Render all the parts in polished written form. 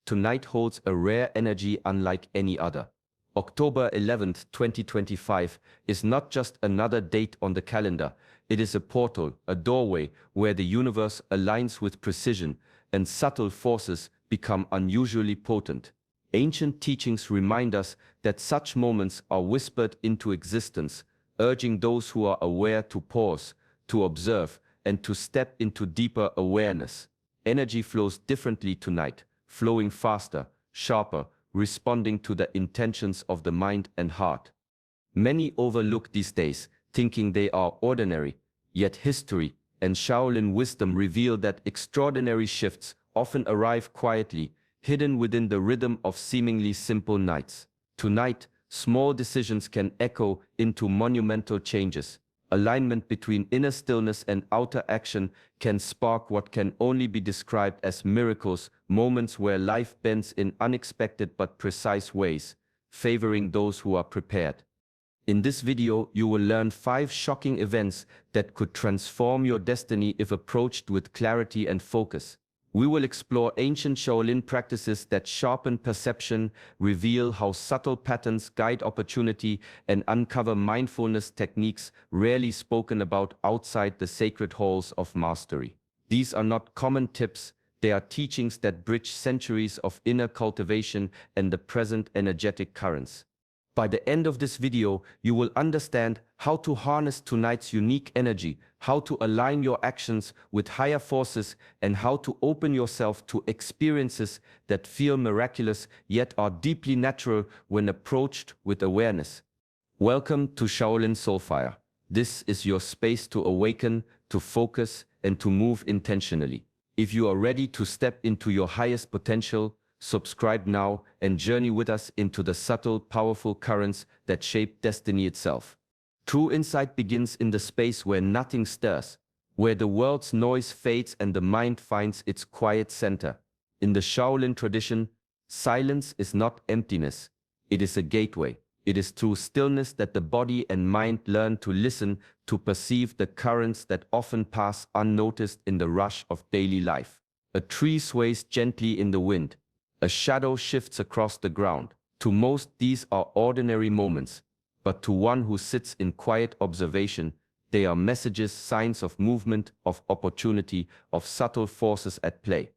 tonight holds a rare energy unlike any other. October 11th, 2025 is not just another date on the calendar. It is a portal, a doorway where the universe aligns with precision and subtle forces become unusually potent. Ancient teachings remind us that such moments are whispered into existence, urging those who are aware to pause, to observe, and to step into deeper awareness. Energy flows differently tonight, flowing faster, sharper, responding to the intentions of the mind and heart. Many overlook these days, thinking they are ordinary, yet history and Shaolin wisdom reveal that extraordinary shifts often arrive quietly, hidden within the rhythm of seemingly simple nights. Tonight, small decisions can echo into monumental changes. Alignment between inner stillness and outer action can spark what can only be described as miracles, moments where life bends in unexpected but precise ways, favoring those who are prepared. In this video, you will learn 5 shocking events that could transform your destiny if approached with clarity and focus. We will explore ancient Shaolin practices that sharpen perception, reveal how subtle patterns guide opportunity, and uncover mindfulness techniques rarely spoken about outside the sacred halls of mastery. These are not common tips, they are teachings that bridge centuries of inner cultivation and the present energetic currents. By the end of this video, you will understand how to harness tonight's unique energy, how to align your actions with higher forces, and how to open yourself to experiences that feel miraculous yet are deeply natural when approached with awareness. Welcome to Shaolin Soulfire. This is your space to awaken, to focus, and to move intentionally. If you are ready to step into your highest potential, subscribe now and journey with us into the subtle, powerful currents that shape destiny itself. True insight begins in the space where nothing stirs, where the world's noise fades and the mind finds its quiet center. In the Shaolin tradition, silence is not emptiness, it is a gateway. It is through stillness that the body and mind learn to listen, to perceive the currents that often pass unnoticed in the rush of daily life. A tree sways gently in the wind. A shadow shifts across the ground. To most, these are ordinary moments, but to one who sits in quiet observation, they are messages, signs of movement, of opportunity, of subtle forces at play.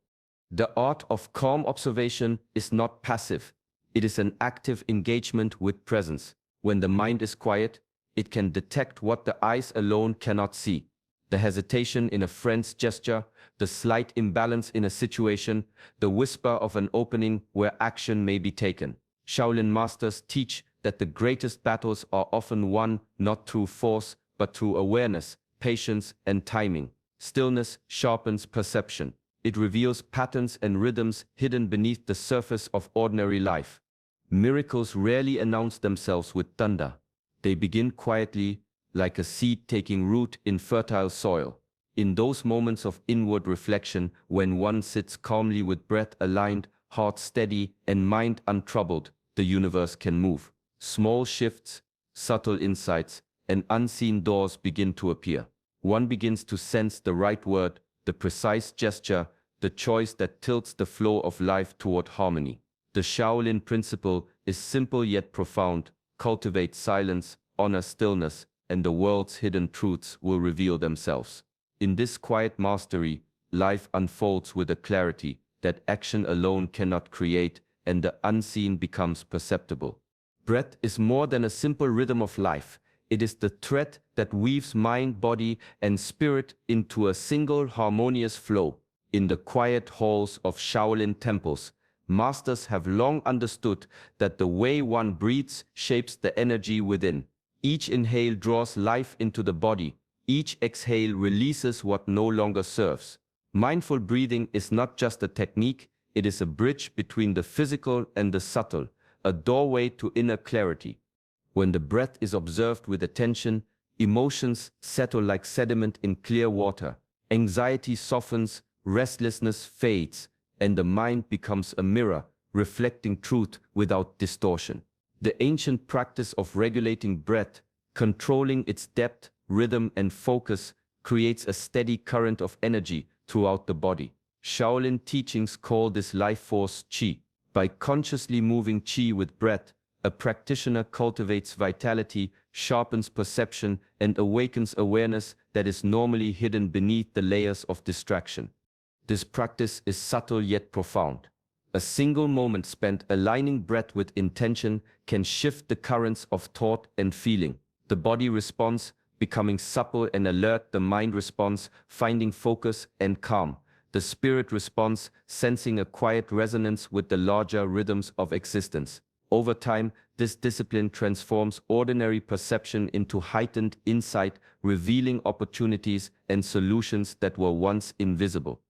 The art of calm observation is not passive. It is an active engagement with presence. When the mind is quiet, it can detect what the eyes alone cannot see. The hesitation in a friend's gesture, the slight imbalance in a situation, the whisper of an opening where action may be taken. Shaolin masters teach that the greatest battles are often won not through force, but through awareness, patience, and timing. Stillness sharpens perception. It reveals patterns and rhythms hidden beneath the surface of ordinary life. Miracles rarely announce themselves with thunder. They begin quietly, like a seed taking root in fertile soil. In those moments of inward reflection, when one sits calmly with breath aligned, heart steady, and mind untroubled, the universe can move. Small shifts, subtle insights, and unseen doors begin to appear. One begins to sense the right word, the precise gesture, the choice that tilts the flow of life toward harmony. The Shaolin principle is simple yet profound. Cultivate silence, honor stillness, and the world's hidden truths will reveal themselves. In this quiet mastery, life unfolds with a clarity that action alone cannot create, and the unseen becomes perceptible. Breath is more than a simple rhythm of life. It is the thread that weaves mind, body, and spirit into a single harmonious flow. In the quiet halls of Shaolin temples, masters have long understood that the way one breathes shapes the energy within. Each inhale draws life into the body. Each exhale releases what no longer serves. Mindful breathing is not just a technique, it is a bridge between the physical and the subtle, a doorway to inner clarity. When the breath is observed with attention, emotions settle like sediment in clear water. Anxiety softens, restlessness fades, and the mind becomes a mirror, reflecting truth without distortion. The ancient practice of regulating breath, controlling its depth, rhythm, and focus, creates a steady current of energy throughout the body. Shaolin teachings call this life force qi. By consciously moving qi with breath, a practitioner cultivates vitality, sharpens perception, and awakens awareness that is normally hidden beneath the layers of distraction. This practice is subtle yet profound. A single moment spent aligning breath with intention can shift the currents of thought and feeling. The body responds, becoming supple and alert. The mind responds, finding focus and calm. The spirit responds, sensing a quiet resonance with the larger rhythms of existence. Over time, this discipline transforms ordinary perception into heightened insight, revealing opportunities and solutions that were once invisible.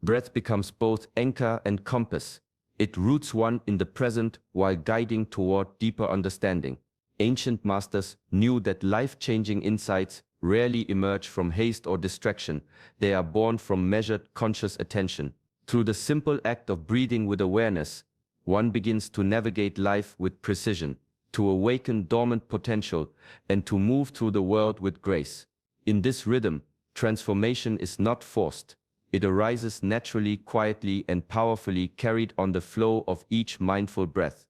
Breath becomes both anchor and compass. It roots one in the present while guiding toward deeper understanding. Ancient masters knew that life-changing insights rarely emerge from haste or distraction. They are born from measured, conscious attention. Through the simple act of breathing with awareness, one begins to navigate life with precision, to awaken dormant potential, and to move through the world with grace. In this rhythm, transformation is not forced. It arises naturally, quietly, and powerfully, carried on the flow of each mindful breath.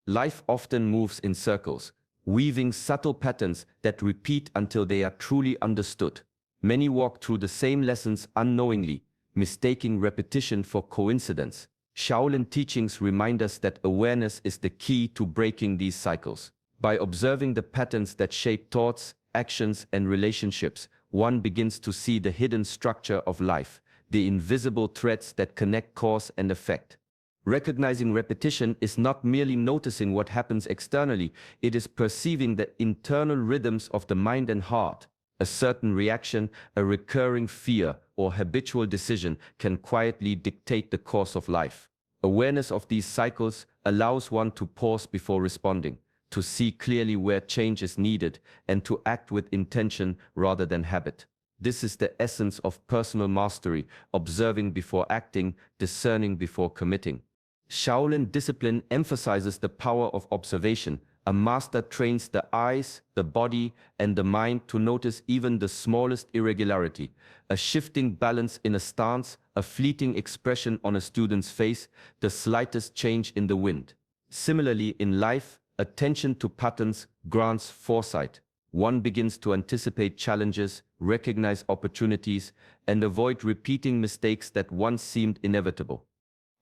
Life often moves in circles, weaving subtle patterns that repeat until they are truly understood. Many walk through the same lessons unknowingly, mistaking repetition for coincidence. Shaolin teachings remind us that awareness is the key to breaking these cycles. By observing the patterns that shape thoughts, actions, and relationships, one begins to see the hidden structure of life, the invisible threads that connect cause and effect. Recognizing repetition is not merely noticing what happens externally, it is perceiving the internal rhythms of the mind and heart. A certain reaction, a recurring fear, or habitual decision can quietly dictate the course of life. Awareness of these cycles allows one to pause before responding, to see clearly where change is needed, and to act with intention rather than habit. This is the essence of personal mastery, observing before acting, discerning before committing. Shaolin discipline emphasizes the power of observation. A master trains the eyes, the body, and the mind to notice even the smallest irregularity, a shifting balance in a stance, a fleeting expression on a student's face, the slightest change in the wind. Similarly, in life, attention to patterns grants foresight. One begins to anticipate challenges, recognize opportunities, and avoid repeating mistakes that once seemed inevitable.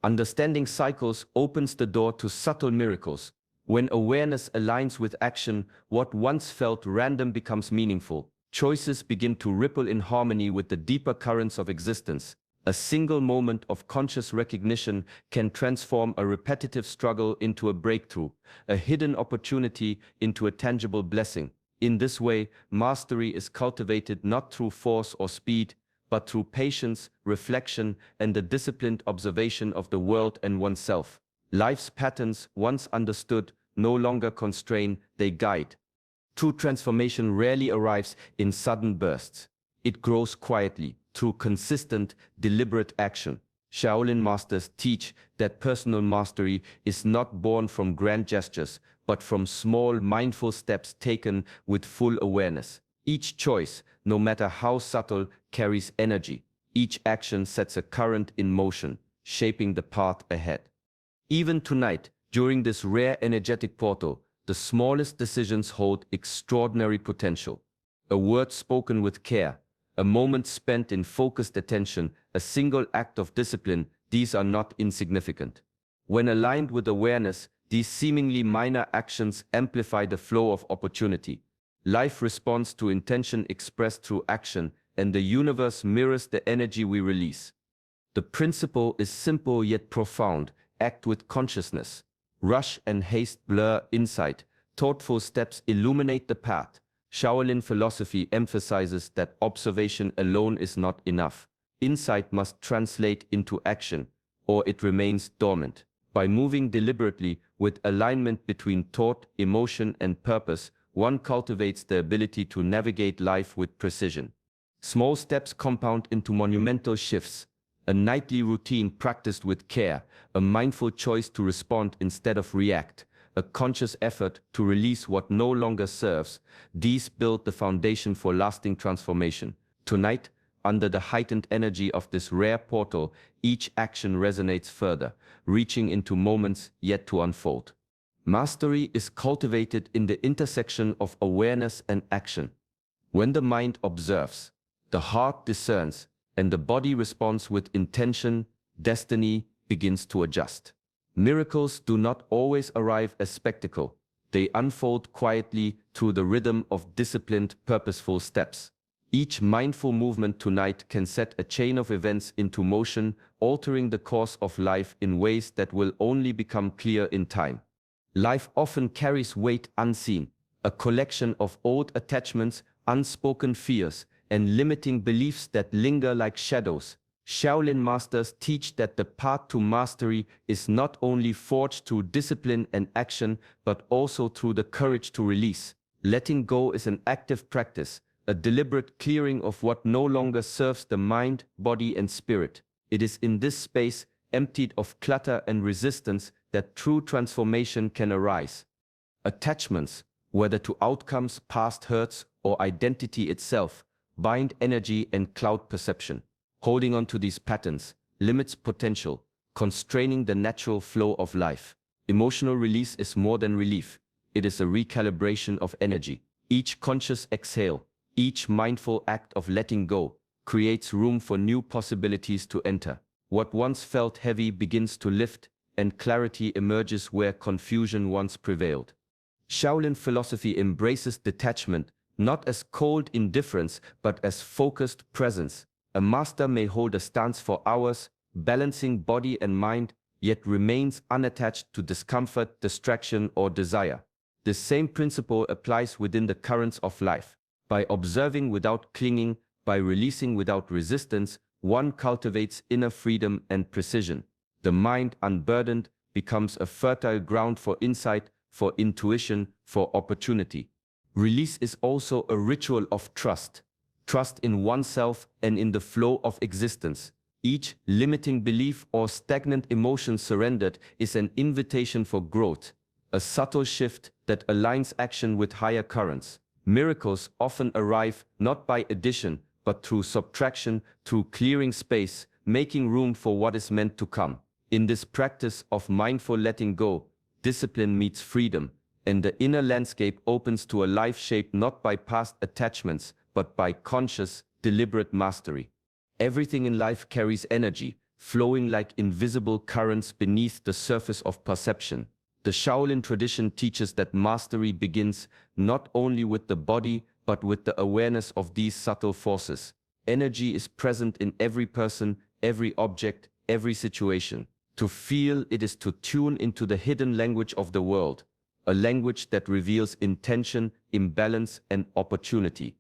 Understanding cycles opens the door to subtle miracles. When awareness aligns with action, what once felt random becomes meaningful. Choices begin to ripple in harmony with the deeper currents of existence. A single moment of conscious recognition can transform a repetitive struggle into a breakthrough, a hidden opportunity into a tangible blessing. In this way, mastery is cultivated not through force or speed, but through patience, reflection, and the disciplined observation of the world and oneself. Life's patterns, once understood, no longer constrain, they guide. True transformation rarely arrives in sudden bursts. It grows quietly, through consistent, deliberate action. Shaolin masters teach that personal mastery is not born from grand gestures, but from small, mindful steps taken with full awareness. Each choice, no matter how subtle, carries energy. Each action sets a current in motion, shaping the path ahead. Even tonight, during this rare energetic portal, the smallest decisions hold extraordinary potential. A word spoken with care, a moment spent in focused attention, a single act of discipline, these are not insignificant. When aligned with awareness, these seemingly minor actions amplify the flow of opportunity. Life responds to intention expressed through action, and the universe mirrors the energy we release. The principle is simple yet profound. Act with consciousness. Rush and haste blur insight. Thoughtful steps illuminate the path. Shaolin philosophy emphasizes that observation alone is not enough. Insight must translate into action, or it remains dormant. By moving deliberately, with alignment between thought, emotion, and purpose, one cultivates the ability to navigate life with precision. Small steps compound into monumental shifts. A nightly routine practiced with care, a mindful choice to respond instead of react, a conscious effort to release what no longer serves, these build the foundation for lasting transformation. Tonight, under the heightened energy of this rare portal, each action resonates further, reaching into moments yet to unfold. Mastery is cultivated in the intersection of awareness and action. When the mind observes, the heart discerns, and the body responds with intention, destiny begins to adjust. Miracles do not always arrive as spectacle. They unfold quietly through the rhythm of disciplined, purposeful steps. Each mindful movement tonight can set a chain of events into motion, altering the course of life in ways that will only become clear in time. Life often carries weight unseen, a collection of old attachments, unspoken fears, and limiting beliefs that linger like shadows. Shaolin masters teach that the path to mastery is not only forged through discipline and action, but also through the courage to release. Letting go is an active practice, a deliberate clearing of what no longer serves the mind, body, and spirit. It is in this space, emptied of clutter and resistance, that true transformation can arise. Attachments, whether to outcomes, past hurts, or identity itself, bind energy and cloud perception. Holding on to these patterns limits potential, constraining the natural flow of life. Emotional release is more than relief. It is a recalibration of energy. Each conscious exhale, each mindful act of letting go, creates room for new possibilities to enter. What once felt heavy begins to lift, and clarity emerges where confusion once prevailed. Shaolin philosophy embraces detachment, not as cold indifference, but as focused presence. A master may hold a stance for hours, balancing body and mind, yet remains unattached to discomfort, distraction, or desire. The same principle applies within the currents of life. By observing without clinging, by releasing without resistance, one cultivates inner freedom and precision. The mind, unburdened, becomes a fertile ground for insight, for intuition, for opportunity. Release is also a ritual of trust. Trust in oneself and in the flow of existence. Each limiting belief or stagnant emotion surrendered is an invitation for growth, a subtle shift that aligns action with higher currents. Miracles often arrive not by addition, but through subtraction, through clearing space, making room for what is meant to come. In this practice of mindful letting go, discipline meets freedom, and the inner landscape opens to a life shaped not by past attachments, but by conscious, deliberate mastery. Everything in life carries energy, flowing like invisible currents beneath the surface of perception. The Shaolin tradition teaches that mastery begins not only with the body, but with the awareness of these subtle forces. Energy is present in every person, every object, every situation. To feel it is to tune into the hidden language of the world, a language that reveals intention, imbalance, and opportunity.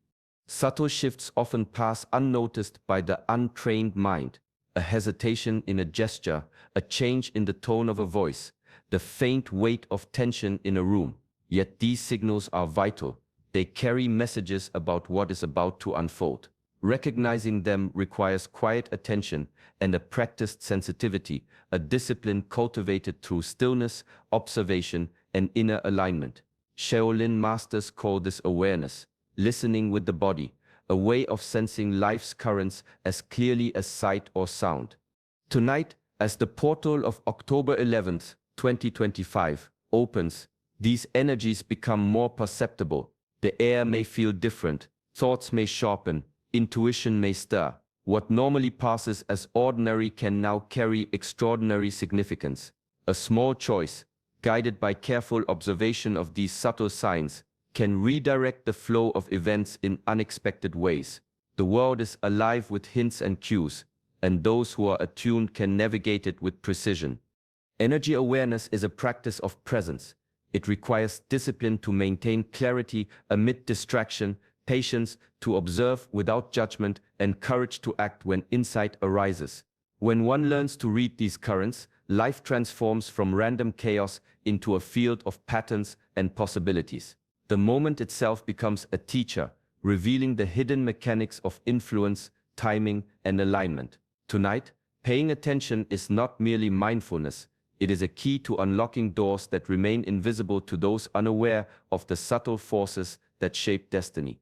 Subtle shifts often pass unnoticed by the untrained mind. A hesitation in a gesture, a change in the tone of a voice, the faint weight of tension in a room. Yet these signals are vital. They carry messages about what is about to unfold. Recognizing them requires quiet attention and a practiced sensitivity, a discipline cultivated through stillness, observation, and inner alignment. Shaolin masters call this awareness, listening with the body, a way of sensing life's currents as clearly as sight or sound. Tonight, as the portal of October 11th, 2025, opens, these energies become more perceptible. The air may feel different, thoughts may sharpen, intuition may stir. What normally passes as ordinary can now carry extraordinary significance. A small choice, guided by careful observation of these subtle signs, can redirect the flow of events in unexpected ways. The world is alive with hints and cues, and those who are attuned can navigate it with precision. Energy awareness is a practice of presence. It requires discipline to maintain clarity amid distraction, patience to observe without judgment, and courage to act when insight arises. When one learns to read these currents, life transforms from random chaos into a field of patterns and possibilities. The moment itself becomes a teacher, revealing the hidden mechanics of influence, timing, and alignment. Tonight, paying attention is not merely mindfulness. It is a key to unlocking doors that remain invisible to those unaware of the subtle forces that shape destiny.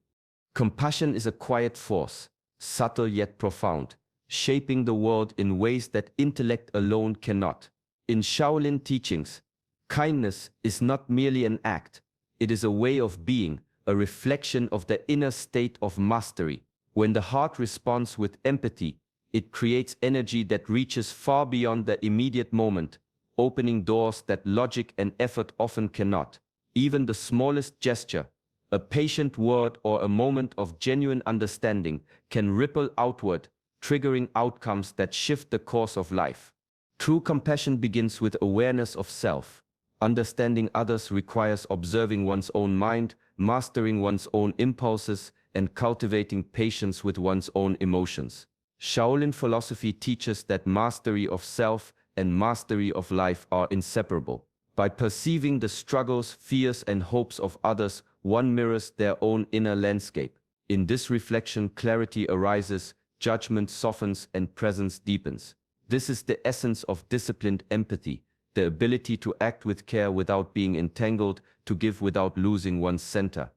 Compassion is a quiet force, subtle yet profound, shaping the world in ways that intellect alone cannot. In Shaolin teachings, kindness is not merely an act, it is a way of being, a reflection of the inner state of mastery. When the heart responds with empathy, it creates energy that reaches far beyond the immediate moment, opening doors that logic and effort often cannot. Even the smallest gesture, a patient word or a moment of genuine understanding can ripple outward, triggering outcomes that shift the course of life. True compassion begins with awareness of self. Understanding others requires observing one's own mind, mastering one's own impulses, and cultivating patience with one's own emotions. Shaolin philosophy teaches that mastery of self and mastery of life are inseparable. By perceiving the struggles, fears, and hopes of others, one mirrors their own inner landscape. In this reflection, clarity arises, judgment softens, and presence deepens. This is the essence of disciplined empathy, the ability to act with care without being entangled, to give without losing one's center.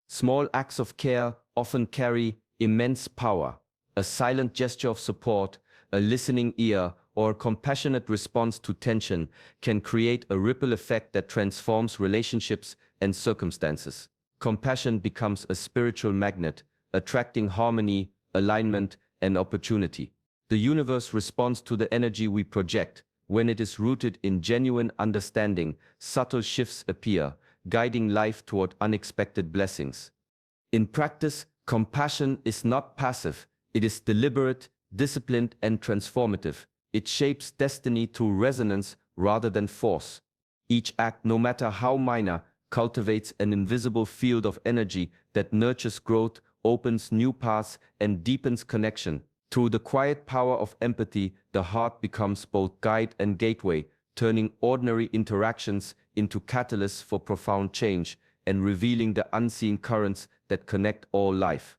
Small acts of care often carry immense power. A silent gesture of support, a listening ear, or a compassionate response to tension can create a ripple effect that transforms relationships and circumstances. Compassion becomes a spiritual magnet, attracting harmony, alignment, and opportunity. The universe responds to the energy we project. When it is rooted in genuine understanding, subtle shifts appear, guiding life toward unexpected blessings. In practice, compassion is not passive, it is deliberate, disciplined, and transformative. It shapes destiny through resonance rather than force. Each act, no matter how minor, cultivates an invisible field of energy that nurtures growth, opens new paths, and deepens connection. Through the quiet power of empathy, the heart becomes both guide and gateway, turning ordinary interactions into catalysts for profound change and revealing the unseen currents that connect all life.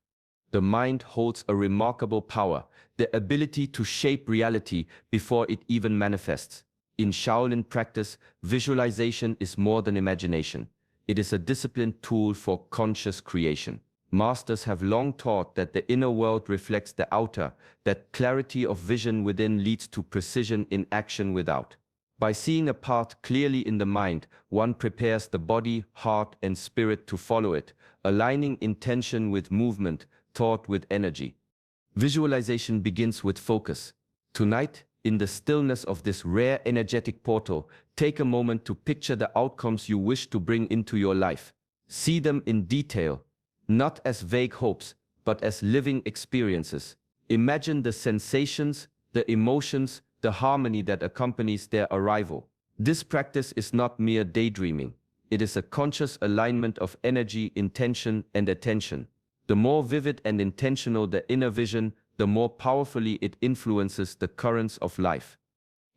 The mind holds a remarkable power, the ability to shape reality before it even manifests. In Shaolin practice, visualization is more than imagination. It is a disciplined tool for conscious creation. Masters have long taught that the inner world reflects the outer, that clarity of vision within leads to precision in action without. By seeing a path clearly in the mind, one prepares the body, heart, and spirit to follow it, aligning intention with movement, thought with energy. Visualization begins with focus. Tonight, in the stillness of this rare energetic portal, take a moment to picture the outcomes you wish to bring into your life. See them in detail, not as vague hopes, but as living experiences. Imagine the sensations, the emotions, the harmony that accompanies their arrival. This practice is not mere daydreaming. It is a conscious alignment of energy, intention, and attention. The more vivid and intentional the inner vision, the more powerfully it influences the currents of life.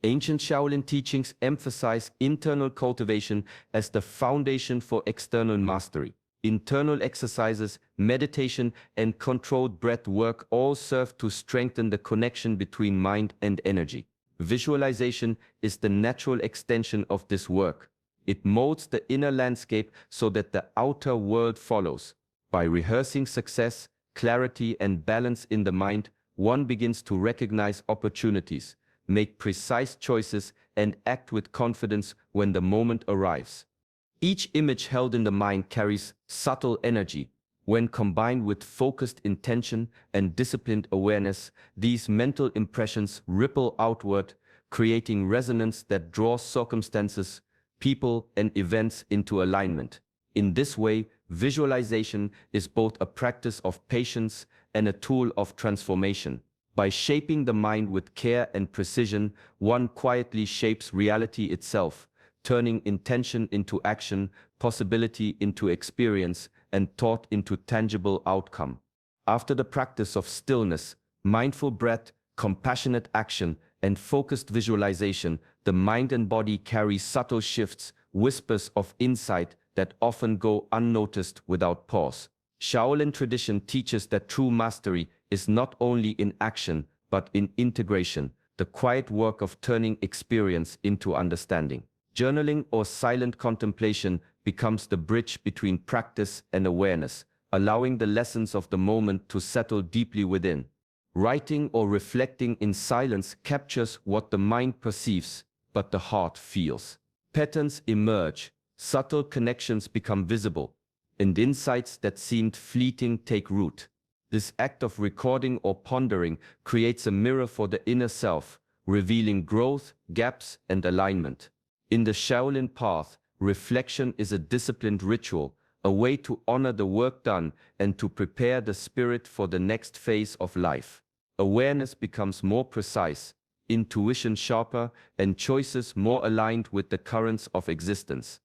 Ancient Shaolin teachings emphasize internal cultivation as the foundation for external mastery. Internal exercises, meditation, and controlled breath work all serve to strengthen the connection between mind and energy. Visualization is the natural extension of this work. It molds the inner landscape so that the outer world follows. By rehearsing success, clarity, and balance in the mind, one begins to recognize opportunities, make precise choices, and act with confidence when the moment arrives. Each image held in the mind carries subtle energy. When combined with focused intention and disciplined awareness, these mental impressions ripple outward, creating resonance that draws circumstances, people, and events into alignment. In this way, visualization is both a practice of patience and a tool of transformation. By shaping the mind with care and precision, one quietly shapes reality itself, turning intention into action, possibility into experience, and thought into tangible outcome. After the practice of stillness, mindful breath, compassionate action, and focused visualization, the mind and body carry subtle shifts, whispers of insight that often go unnoticed without pause. Shaolin tradition teaches that true mastery is not only in action, but in integration, the quiet work of turning experience into understanding. Journaling or silent contemplation becomes the bridge between practice and awareness, allowing the lessons of the moment to settle deeply within. Writing or reflecting in silence captures what the mind perceives, but the heart feels. Patterns emerge, subtle connections become visible, and insights that seemed fleeting take root. This act of recording or pondering creates a mirror for the inner self, revealing growth, gaps, and alignment. In the Shaolin path, reflection is a disciplined ritual, a way to honor the work done and to prepare the spirit for the next phase of life. Awareness becomes more precise, intuition sharper, and choices more aligned with the currents of existence.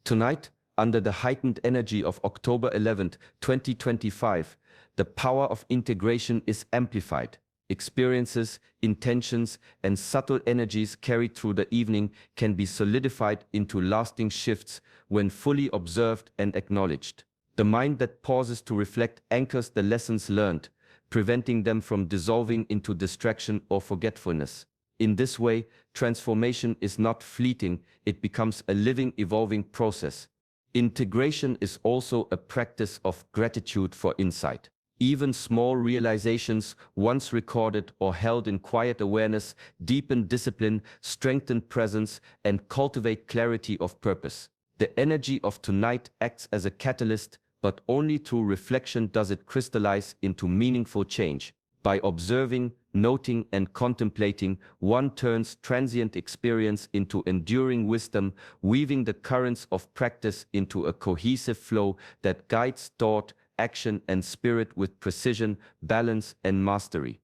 Tonight, under the heightened energy of October 11th, 2025, the power of integration is amplified. Experiences, intentions, and subtle energies carried through the evening can be solidified into lasting shifts when fully observed and acknowledged. The mind that pauses to reflect anchors the lessons learned, preventing them from dissolving into distraction or forgetfulness. In this way, transformation is not fleeting, it becomes a living, evolving process. Integration is also a practice of gratitude for insight. Even small realizations, once recorded or held in quiet awareness, deepen discipline, strengthen presence, and cultivate clarity of purpose. The energy of tonight acts as a catalyst, but only through reflection does it crystallize into meaningful change. By observing, noting, and contemplating, one turns transient experience into enduring wisdom, weaving the currents of practice into a cohesive flow that guides thought, action, and spirit with precision, balance, and mastery.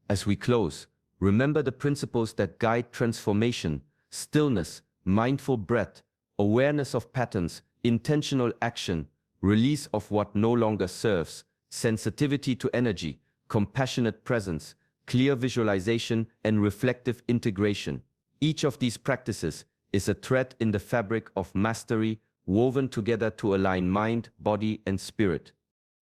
As we close, remember the principles that guide transformation: stillness, mindful breath, awareness of patterns, intentional action, release of what no longer serves, sensitivity to energy, compassionate presence, clear visualization, and reflective integration. Each of these practices is a thread in the fabric of mastery, woven together to align mind, body, and spirit.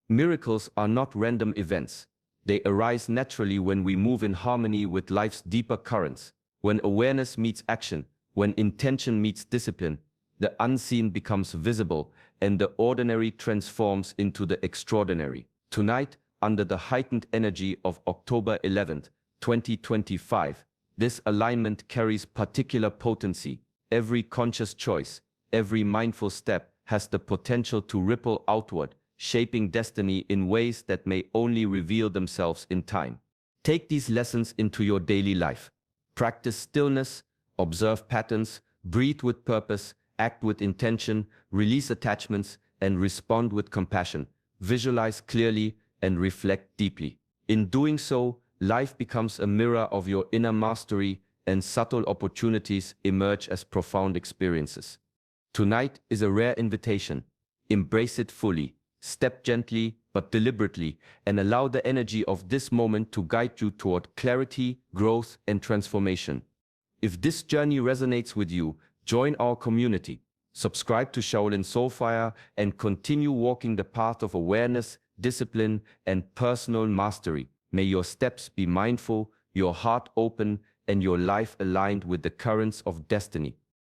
Miracles are not random events. They arise naturally when we move in harmony with life's deeper currents. When awareness meets action, when intention meets discipline, the unseen becomes visible and the ordinary transforms into the extraordinary. Tonight, under the heightened energy of October 11th, 2025, this alignment carries particular potency. Every conscious choice, every mindful step has the potential to ripple outward, shaping destiny in ways that may only reveal themselves in time. Take these lessons into your daily life. Practice stillness, observe patterns, breathe with purpose, act with intention, release attachments, and respond with compassion. Visualize clearly and reflect deeply. In doing so, life becomes a mirror of your inner mastery, and subtle opportunities emerge as profound experiences. Tonight is a rare invitation. Embrace it fully. Step gently but deliberately, and allow the energy of this moment to guide you toward clarity, growth, and transformation. If this journey resonates with you, join our community. Subscribe to Shaolin Soulfire and continue walking the path of awareness, discipline, and personal mastery. May your steps be mindful, your heart open, and your life aligned with the currents of destiny.